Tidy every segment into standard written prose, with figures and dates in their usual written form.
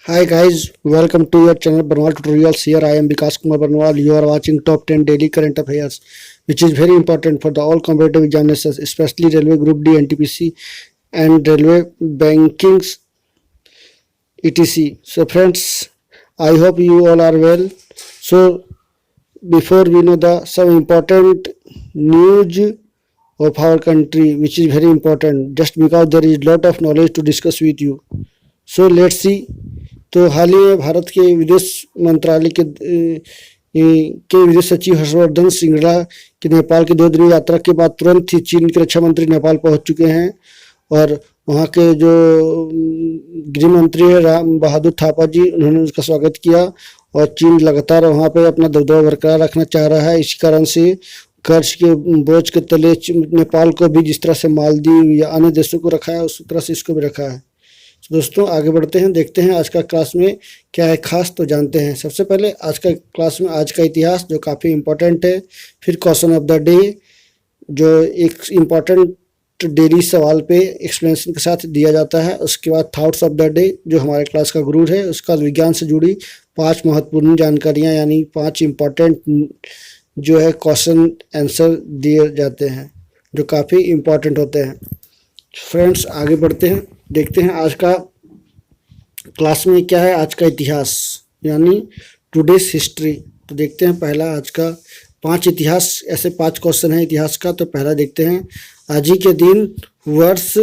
Hi guys, welcome to your channel Barnwal Tutorials. Here I am Vikas Kumar Barnwal. You are watching top 10 daily current affairs, which is very important for the all competitive examinations, especially Railway Group D, NTPC, and Railway Bankings, etc. So friends, I hope you all are well. So before we know the some important news of our country, which is very important, just because there is lot of knowledge to discuss with you. So let's see. तो हाल ही में भारत के विदेश मंत्रालय के विदेश सचिव हर्षवर्धन श्रृंगला की नेपाल की 2 दिनी यात्रा के बाद तुरंत ही चीन के रक्षा मंत्री नेपाल पहुंच चुके हैं और वहां के जो गृह मंत्री है राम बहादुर थापा जी, उन्होंने उसका स्वागत किया और चीन लगातार वहां पे अपना दबदबा बरकरार रखना चाह रहा है। इसी कारण से कर्ज के बोझ के तले नेपाल को भी जिस तरह से मालदीव या अन्य देशों को रखा है उसी तरह से इसको भी रखा है। तो दोस्तों आगे बढ़ते हैं, देखते हैं आज का क्लास में क्या है खास, तो जानते हैं। सबसे पहले आज का क्लास में आज का इतिहास जो काफ़ी इम्पोर्टेंट है, फिर क्वेश्चन ऑफ द डे जो एक इम्पोर्टेंट डेली सवाल पे एक्सप्लेनेशन के साथ दिया जाता है, उसके बाद थॉट्स ऑफ द डे जो हमारे क्लास का गुरु है, उसका विज्ञान से जुड़ी 5 महत्वपूर्ण जानकारियाँ यानी 5 इम्पोर्टेंट जो है क्वेश्चन आंसर दिए जाते हैं जो काफ़ी इम्पोर्टेंट होते हैं। फ्रेंड्स आगे बढ़ते हैं, देखते हैं आज का क्लास में क्या है। आज का इतिहास यानी टुडेस हिस्ट्री। तो देखते हैं पहला आज का 5 इतिहास, ऐसे 5 क्वेश्चन है इतिहास का। तो पहला देखते हैं, आज ही के दिन वर्ष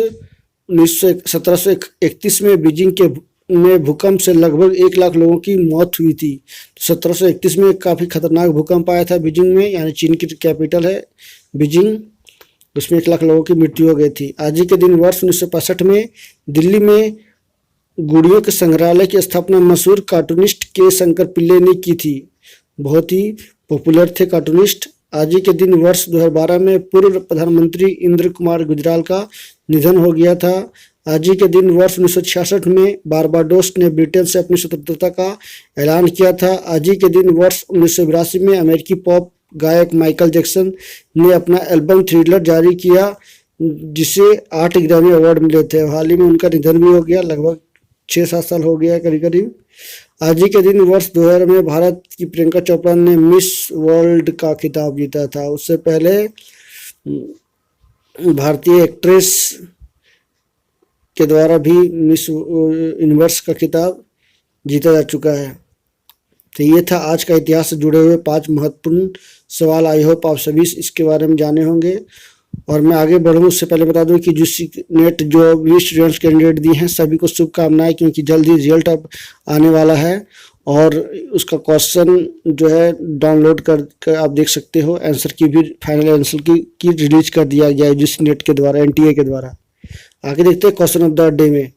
1731 में बीजिंग में भूकंप से लगभग 1 लाख लोगों की मौत हुई थी। 1731 में काफ़ी खतरनाक भूकंप आया था बीजिंग में, यानी चीन की कैपिटल है बीजिंग, उसमें 1 लाख लोगों की मृत्यु हो गई थी। आज ही के दिन वर्ष 1965 में दिल्ली में गुड़ियों के संग्रहालय की स्थापना मशहूर कार्टूनिस्ट के शंकर पिल्ले ने की थी। बहुत ही पॉपुलर थे कार्टूनिस्ट। आज ही के दिन वर्ष 2012 में पूर्व प्रधानमंत्री इंदिरा कुमार गुजराल का निधन हो गया था। आज ही के दिन वर्ष 1966 में बारबाडोस ने ब्रिटेन से अपनी स्वतंत्रता का ऐलान किया था। आज ही के दिन वर्ष 1982 में अमेरिकी पॉप गायक माइकल जैक्सन ने अपना एल्बम थ्रिलर जारी किया, जिसे 8 ग्रैमी अवार्ड मिले थे। हाल ही में उनका निधन भी हो गया, लगभग 6-7 साल हो गया करीब करीब। आज ही के दिन वर्ष 2000 में भारत की प्रियंका चोपड़ा ने मिस वर्ल्ड का खिताब जीता था। उससे पहले भारतीय एक्ट्रेस के द्वारा भी मिस यूनिवर्स का खिताब जीता जा चुका है। तो ये था आज का इतिहास से जुड़े हुए 5 महत्वपूर्ण सवाल। आई होप आप सभी इसके बारे में जाने होंगे। और मैं आगे बढ़ूँ उससे पहले बता दूं कि यूजी नेट जो भी स्टूडेंट्स कैंडिडेट दिए हैं सभी को शुभकामनाएं, क्योंकि जल्दी रिजल्ट अब आने वाला है और उसका क्वेश्चन जो है डाउनलोड कर आप देख सकते हो। आंसर की भी फाइनल आंसर की रिलीज कर दिया गया है यूजी नेट के द्वारा, एनटीए के द्वारा। आगे देखते हैं क्वेश्चन ऑफ द डे में,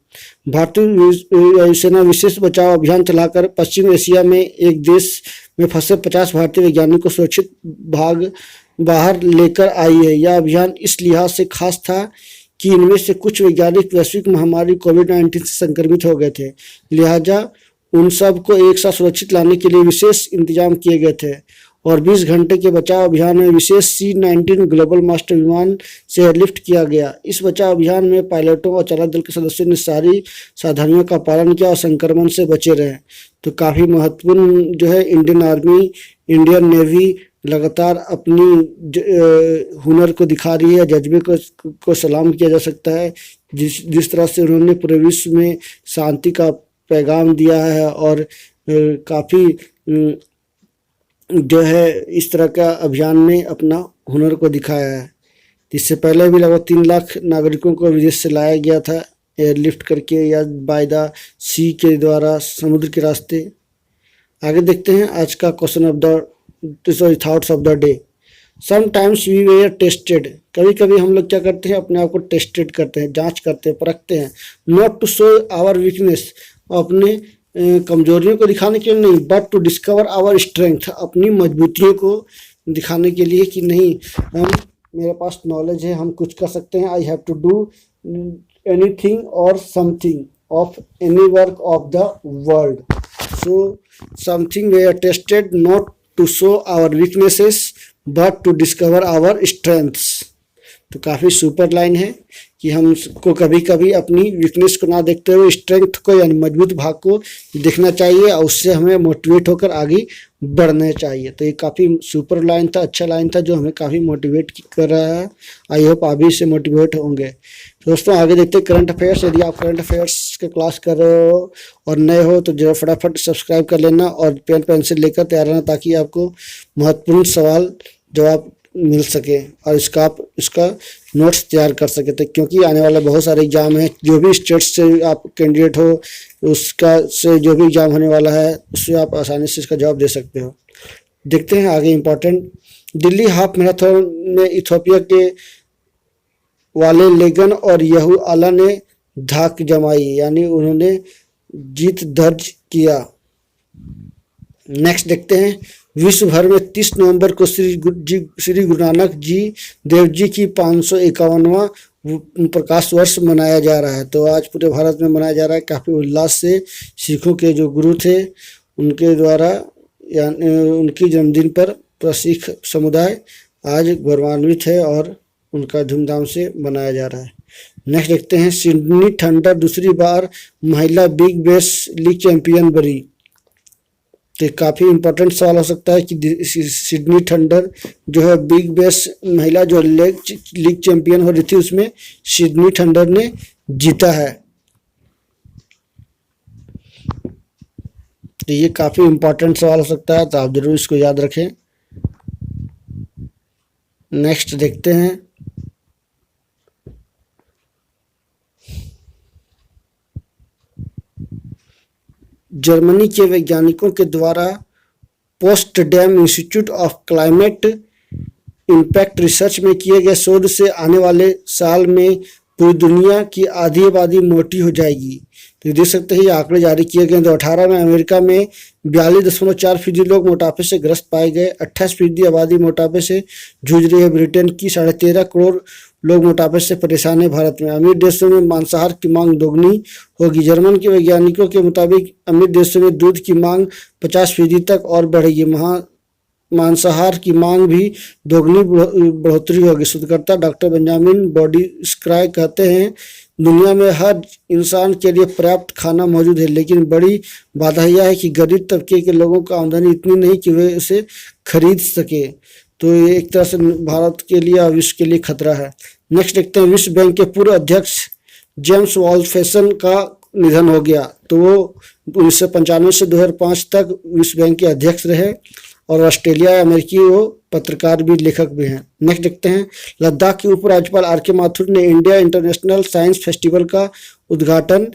भारतीय वायुसेना विशेष बचाव अभियान चलाकर पश्चिम एशिया में एक देश में फंसे 50 भारतीय वैज्ञानिकों को सुरक्षित बाहर लेकर आई है। यह अभियान इस लिहाज से खास था कि इनमें से कुछ वैज्ञानिक वैश्विक महामारी कोविड-19 से संक्रमित हो गए थे, लिहाजा उन सब को एक साथ सुरक्षित लाने के लिए विशेष इंतजाम किए गए थे और 20 घंटे के बचाव अभियान में विशेष C-19 ग्लोबल मास्टर विमान से एयरलिफ्ट किया गया। इस बचाव अभियान में पायलटों और चालक दल के सदस्यों ने सारी सावधानियों का पालन किया और संक्रमण से बचे रहे। तो काफ़ी महत्वपूर्ण जो है इंडियन आर्मी, इंडियन नेवी लगातार अपनी हुनर को दिखा रही है, जज्बे को सलाम किया जा सकता है। जिस तरह से उन्होंने पूरे विश्व में शांति का पैगाम दिया है और काफ़ी जो है इस तरह का अभियान में अपना हुनर को दिखाया है। इससे पहले भी लगभग 3 लाख नागरिकों को विदेश से लाया गया था एयरलिफ्ट करके या बाय द सी के द्वारा, समुद्र के रास्ते। आगे देखते हैं आज का question of the thoughts of the day. Sometimes we were tested, कभी कभी हम लोग क्या करते हैं अपने आप को टेस्टेड करते हैं, जांच करते हैं, परखते हैं। Not to show our weakness, अपने कमजोरियों को दिखाने के लिए नहीं, but to discover our strength, अपनी मजबूतियों को दिखाने के लिए कि नहीं मेरे पास नॉलेज है, हम कुछ कर सकते हैं। I have to do anything और something of any work of the world. So something we are tested not to show our weaknesses but to discover our strengths. तो काफ़ी सुपर लाइन है कि हमको कभी कभी अपनी वीकनेस को ना देखते हुए स्ट्रेंथ को यानी मजबूत भाग को देखना चाहिए और उससे हमें मोटिवेट होकर आगे बढ़ना चाहिए। तो ये काफ़ी सुपर लाइन था, अच्छा लाइन था जो हमें काफ़ी मोटिवेट कर रहा है। आई होप आप भी इससे मोटिवेट होंगे। दोस्तों आगे देखते हैं करंट अफेयर्स। यदि आप करंट अफेयर्स के क्लास कर रहे हो और नए हो तो जरा फटाफट सब्सक्राइब कर लेना और पेन पेंसिल लेकर तैयार रहना ताकि आपको महत्वपूर्ण सवाल जवाब मिल सके और इसका नोट्स तैयार कर सके। तो क्योंकि आने वाले बहुत सारे एग्जाम हैं, जो भी स्टेट से आप कैंडिडेट हो उसका से जो भी एग्जाम होने वाला है उससे आप आसानी से इसका जवाब दे सकते हो। देखते हैं आगे इम्पोर्टेंट। दिल्ली हाफ मैराथन में इथियोपिया के वाले लेगन और यहू आला ने धाक जमाई यानी उन्होंने जीत दर्ज किया। नेक्स्ट देखते हैं। विश्व भर में 30 नवंबर को श्री गुरु नानक जी देव जी की 551वां प्रकाश वर्ष मनाया जा रहा है। तो आज पूरे भारत में मनाया जा रहा है काफ़ी उल्लास से। सिखों के जो गुरु थे उनके द्वारा यानी उनकी जन्मदिन पर पूरा सिख समुदाय आज गौरवान्वित है और उनका धूमधाम से मनाया जा रहा है। नेक्स्ट देखते हैं। सिडनी थंडर दूसरी बार महिला बिग बैश लीग चैंपियन बनी। तो काफ़ी इंपॉर्टेंट सवाल हो सकता है कि सिडनी थंडर जो है बिग बैश महिला जो लीग चैंपियन हो रही थी उसमें सिडनी थंडर ने जीता है। तो ये काफ़ी इंपॉर्टेंट सवाल हो सकता है तो आप जरूर इसको याद रखें। नेक्स्ट देखते हैं। जर्मनी के वैज्ञानिकों के द्वारा Potsdam institute of climate impact research में किए गए शोध से आने वाले साल में पूरी दुनिया की आधी आबादी मोटी हो जाएगी। तो देख सकते हैं ये आंकड़े जारी किए गए। 2018 में अमेरिका में 42.4% लोग मोटापे से ग्रस्त पाए गए। 28% आबादी मोटापे से जूझ रही है। ब्रिटेन की 13.5 करोड़ लोग मोटापे से परेशान है। भारत में अमीर देशों में मांसाहार की मांग दोगुनी होगी। जर्मन के वैज्ञानिकों के मुताबिक अमीर देशों में दूध की मांग 50% तक और बढ़ेगी। मांसाहार की मांग भी दोगुनी बढ़ोतरी होगी। शोधकर्ता डॉक्टर बेंजामिन बॉडीस्क्राय कहते हैं दुनिया में हर इंसान के लिए पर्याप्त खाना मौजूद है लेकिन बड़ी बाधा यह है कि गरीब तबके के लोगों का आमदनी इतनी नहीं कि वे उसे खरीद सके। तो ये एक तरह से भारत के लिए और विश्व के लिए खतरा है। नेक्स्ट देखते हैं। विश्व बैंक के पूर्व अध्यक्ष जेम्स वॉल्फेसन का निधन हो गया। तो वो 1995 से 2005 तक विश्व बैंक के अध्यक्ष रहे और ऑस्ट्रेलिया अमेरिकी वो पत्रकार भी लेखक भी हैं। नेक्स्ट देखते हैं। लद्दाख के उपराज्यपाल आर.के. माथुर ने इंडिया इंटरनेशनल साइंस फेस्टिवल का उद्घाटन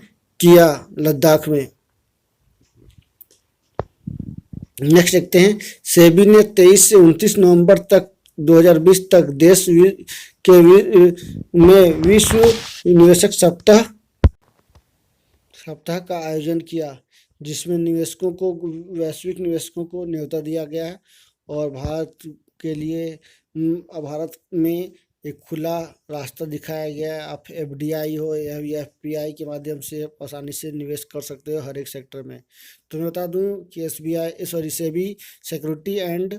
किया लद्दाख में। नेक्स्ट देखते हैं। सेबी ने 23 से 29 नवंबर तक 2020 तक देश में विश्व निवेशक सप्ताह का आयोजन किया जिसमें वैश्विक निवेशकों को न्योता दिया गया है और भारत में एक खुला रास्ता दिखाया गया है। आप FDI हो या FPI के माध्यम से आसानी से निवेश कर सकते हो हर एक सेक्टर में। तो मैं बता दूं कि SEBI security and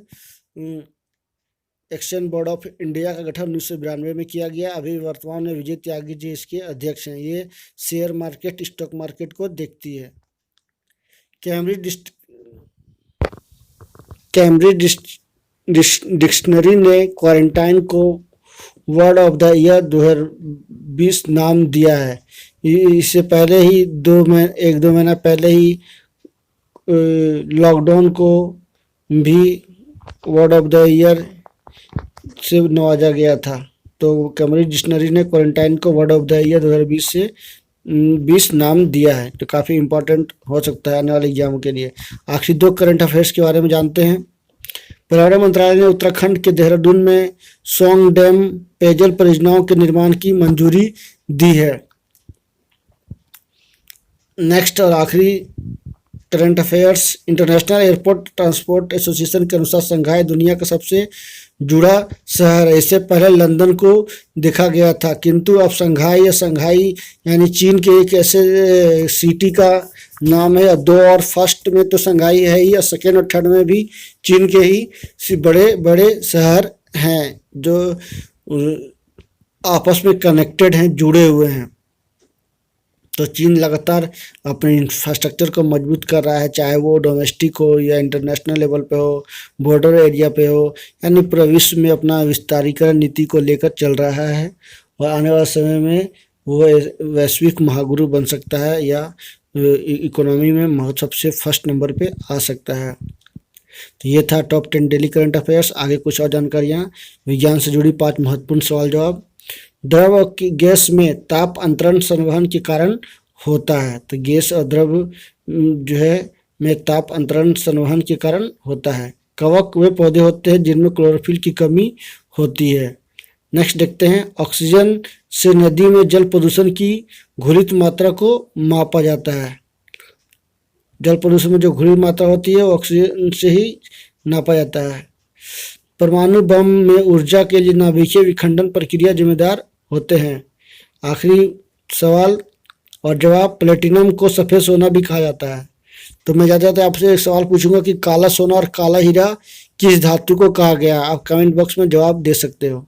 exchange board of India का गठन 1992 में किया गया। अभी वर्तमान में विजय त्यागी जी इसके अध्यक्ष हैं। ये शेयर मार्केट स्टॉक मार्केट को देखती है। कैम्ब्रिज डिक्शनरी ने क्वारंटाइन को वर्ड ऑफ द ईयर 2020 नाम दिया है। इससे पहले ही एक दो महीना पहले ही लॉकडाउन को भी वर्ड ऑफ द ईयर से नवाजा गया था। तो कैम्ब्रिज डिक्शनरी ने क्वारंटाइन को वर्ड ऑफ द ईयर 2020 नाम दिया है। तो काफ़ी इंपॉर्टेंट हो सकता है आने वाले एग्जामों के लिए। आखिरी 2 करंट अफेयर्स के बारे में जानते हैं। पर्यावरण मंत्रालय ने उत्तराखंड के देहरादून में सोंग डैम पेयजल परियोजनाओं के निर्माण की मंजूरी दी है। नेक्स्ट और आखिरी current affairs. International airport transport association के अनुसार शंघाई दुनिया का सबसे जुड़ा शहर है। इससे पहले लंदन को देखा गया था किंतु अब शंघाई यानी चीन के एक ऐसे सिटी का नाम है। 2 और फर्स्ट में तो शंघाई है ही और सेकेंड और थर्ड में भी चीन के ही बड़े बड़े शहर हैं जो आपस में कनेक्टेड हैं, जुड़े हुए हैं। तो चीन लगातार अपने इंफ्रास्ट्रक्चर को मजबूत कर रहा है, चाहे वो डोमेस्टिक हो या इंटरनेशनल लेवल पे हो, बॉर्डर एरिया पे हो, यानी पूरा विश्व में अपना विस्तारीकरण नीति को लेकर चल रहा है और आने वाले समय में वो वैश्विक महागुरु बन सकता है या इकोनॉमी में सबसे फर्स्ट नंबर पे आ सकता है। तो ये था टॉप 10 डेली करंट अफेयर्स। आगे कुछ और जानकारियाँ, विज्ञान से जुड़ी 5 महत्वपूर्ण सवाल जवाब। द्रव और गैस में ताप अंतरण संवहन के कारण होता है। तो गैस और द्रव जो है में ताप अंतरण संवहन के कारण होता है। कवक वे पौधे होते हैं जिनमें क्लोरोफिल की कमी होती है। नेक्स्ट देखते हैं, ऑक्सीजन से नदी में जल प्रदूषण की घुलित मात्रा को मापा जाता है। जल प्रदूषण में जो घुलित मात्रा होती है वो ऑक्सीजन से ही नापा जाता है। परमाणु बम में ऊर्जा के लिए नाभिकीय विखंडन प्रक्रिया जिम्मेदार होते हैं। आखिरी सवाल और जवाब, प्लेटिनम को सफ़ेद सोना भी कहा जाता है। तो मैं ज़्यादातर आपसे एक सवाल पूछूंगा कि काला सोना और काला हीरा किस धातु को कहा गया। आप कमेंट बॉक्स में जवाब दे सकते हो।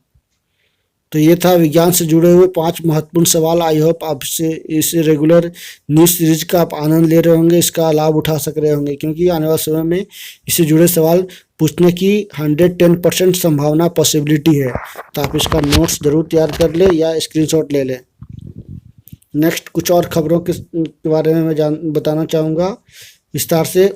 तो ये था विज्ञान से जुड़े हुए 5 महत्वपूर्ण सवाल। आई होप आपसे इस रेगुलर न्यूज़ सीरीज का आप आनंद ले रहे होंगे, इसका लाभ उठा सक रहे होंगे, क्योंकि आने वाले समय में इससे जुड़े सवाल पूछने की 110% संभावना पॉसिबिलिटी है। तो आप इसका नोट्स ज़रूर तैयार कर ले या स्क्रीनशॉट ले लें। नेक्स्ट कुछ और खबरों के बारे में मैं बताना चाहूँगा विस्तार से।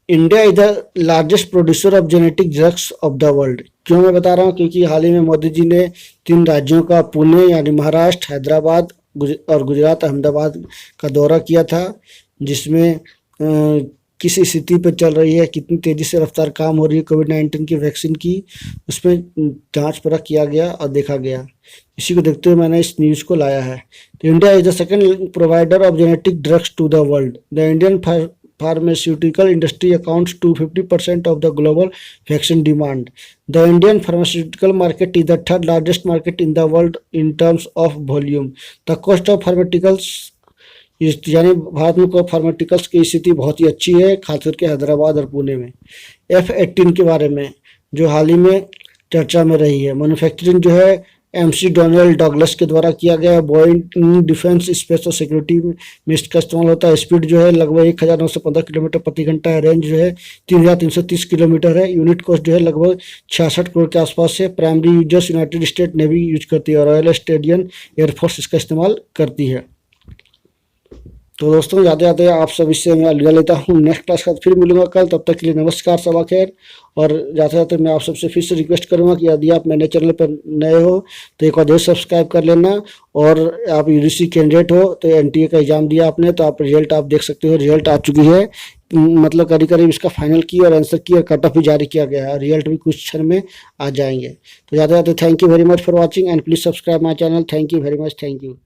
India is the largest producer of genetic drugs of the world. क्यों मैं बता रहा हूँ, क्योंकि हाल ही में मोदी जी ने 3 राज्यों का, पुणे यानी महाराष्ट्र, हैदराबाद और गुजरात अहमदाबाद का दौरा किया था, जिसमें किस स्थिति पर चल रही है, कितनी तेज़ी से रफ्तार काम हो रही है कोविड-19 की वैक्सीन की, उसमें जांच परख किया गया और देखा गया। इसी को देखते हुए मैंने इस न्यूज़ को लाया है। तो India is the second provider of genetic drugs to the world. The Indian pharmaceutical industry accounts to 50% of the global vaccine demand. The Indian pharmaceutical market is the third largest market in the world in terms of volume. The cost of pharmaceuticals यानी भारत में pharmaceuticals की स्थिति बहुत ही अच्छी है, खासकर के हैदराबाद और पुणे में। F-18 के बारे में जो हाल ही में चर्चा में रही है, मैन्युफैक्चरिंग जो है MC-डोनाल्ड डगलस के द्वारा किया गया। बोइंग डिफेंस स्पेस और सिक्योरिटी में इसका इस्तेमाल होता है। स्पीड जो है लगभग 1915 किलोमीटर प्रति घंटा है। रेंज जो है 3330 किलोमीटर है। यूनिट कॉस्ट जो है लगभग 66 करोड़ के आसपास है। Primary users United state navy use करती है और रॉयल ऑस्ट्रेलियन एयरफोर्स इसका इस्तेमाल करती है। तो दोस्तों जाते जाते आप सब इससे मैं अलविदा लेता हूँ। नेक्स्ट क्लास का फिर मिलूंगा कल, तब तक के लिए नमस्कार, सबा खैर। और जाते जाते मैं आप सबसे फिर से रिक्वेस्ट करूंगा कि यदि आप मेरे चैनल पर नए हो तो एक और सब्सक्राइब कर लेना। और आप यूजीसी कैंडिडेट हो तो NTA का एग्जाम दिया आपने, तो आप रिजल्ट आप देख सकते हो। रिजल्ट आ चुकी है, मतलब करीब करीब इसका फाइनल की और आंसर की और कट ऑफ भी जारी किया गया है। रिजल्ट भी कुछ क्षण में आ जाएंगे। तो जाते जाते thank you very much for watching and please subscribe my channel. Thank you very much, thank you.